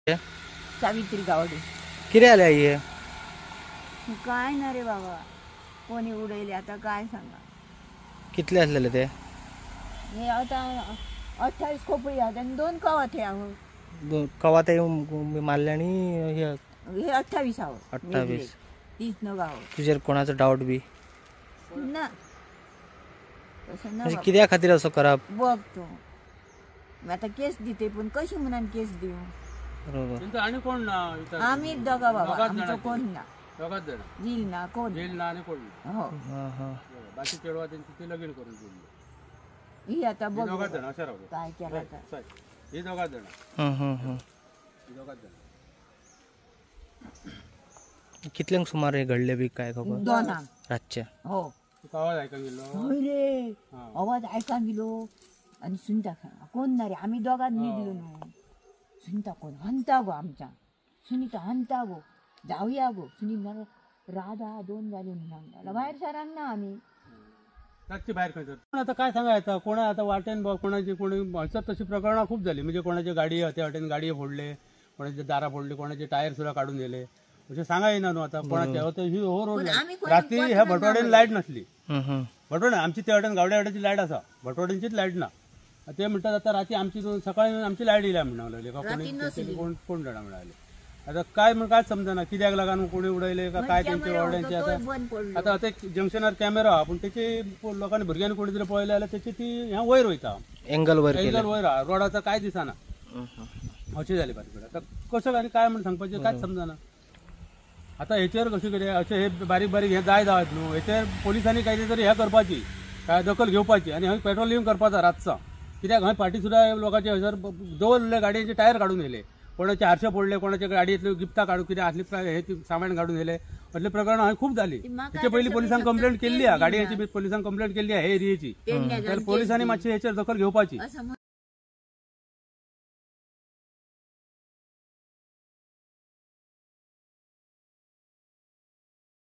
सावित्री गावडे किती आले आई हे? काय ना रे बाबा, कोणी उडवले आता काय सांगा. कितले असलेले ते? हे आता 28 खोपडी आहेत आणि 2 कवाथे आहो. कवा ते मारले आणि हे 28 आहो. 28 30 न गाव तुझ्यावर कोणाचं डाऊट बी ना तसं ना म्हणजे कित्या खातीर असं करप? बघतो मी आता केस देते, पण कशी म्हणून केस देऊ? बरोबर. आणि कोण ना आम्ही दोघा बाबा, आमचं कोण ना दोघात जण येईल ना कोण जेल ना आणि कोण हो. बाकी केळवा त्यांची ते लगीन करून दिली. ही आता बघ दोघात जण अशा राहू काय केलं आता. हे दोघात जण दोघात जण कितल्यांक सुमार हे घडले बी काय खबर? 2 रातच्या हो. तू आवाज ऐका गेलो होय रे, आवाज ऐका गेलो आणि सुनता कोण ना रे, आम्ही दोघात निघलो ना. सुनता कोण हंता गो, आमच्या सुनीता हंता गो, जाऊया गो. सुनी राधा 2 झाले म्हणून बाहेर सरांना ना आम्ही रातची बाहेर खायचं. आता काय सांगायचं, कोणा आता वाटेन कोणाची कोणी माणसात तशी प्रकरणं खूप झाली. म्हणजे कोणाची गाडी त्या वाटेन गाडी फोडले, कोणाचे दारा फोडले, कोणाचे टायर सुद्धा काढून गेले. म्हणजे सांगा येणार ना आता कोणाच्या ही हो रोड रात्री ह्या भटवाड्याने लाईट नसली. भटवाडा आमची त्या वाटेन गावड्या वाड्याची लाईट असा, भटवाड्यांचीच लाईट ना. ते म्हणतात आता रात्री आमची सकाळी आमची लाईट येईल म्हणा लागले का कोणी कोण जण मिळाले. आता काय काय समजा ना कित्याक लागान कोणी उडवले का काय त्यांच्या वाड्यांचे. आता आता जंक्शनवर कॅमेरा पण त्याचे लोकांनी भुरग्यांनी कोणी तरी पळले आलं त्याची ती ह्या वयर वयता एंगल वर रोडाचा काय दिसाना अशी झाली बातमी. आता कसं आणि काय म्हणून सांगपाचे कायच समजा ना. आता ह्याच्यावर कशी कितें अशें हे बारीक बारीक हे जाय जावत न्हू. हेचेर पोलिसांनी कांय तरी हे करपाची, काय दखल घेवपाची आणि हंय पेट्रोलिंग करपाचा रातचा. कित्याक हंय फाटी सुद्धा लोकांचे हयसर दवरलेले गाडयांचे टायर काढून येले, कोणाचे हारशे फोडले, कोणाच्या गाडयेंतल्यो गिफ्टां काडून कितें आसली हे सामान काढून येले. असले प्रकरण हंय खूप झाली. तेचे पयलीं पोलिसांक कंप्लेंट केल्ली, गाडयांची पोलिसांक कंप्लेंट केल्ली हे एरियेची. पोलिसांनी मातशी हेचेर दखल घेवपाची.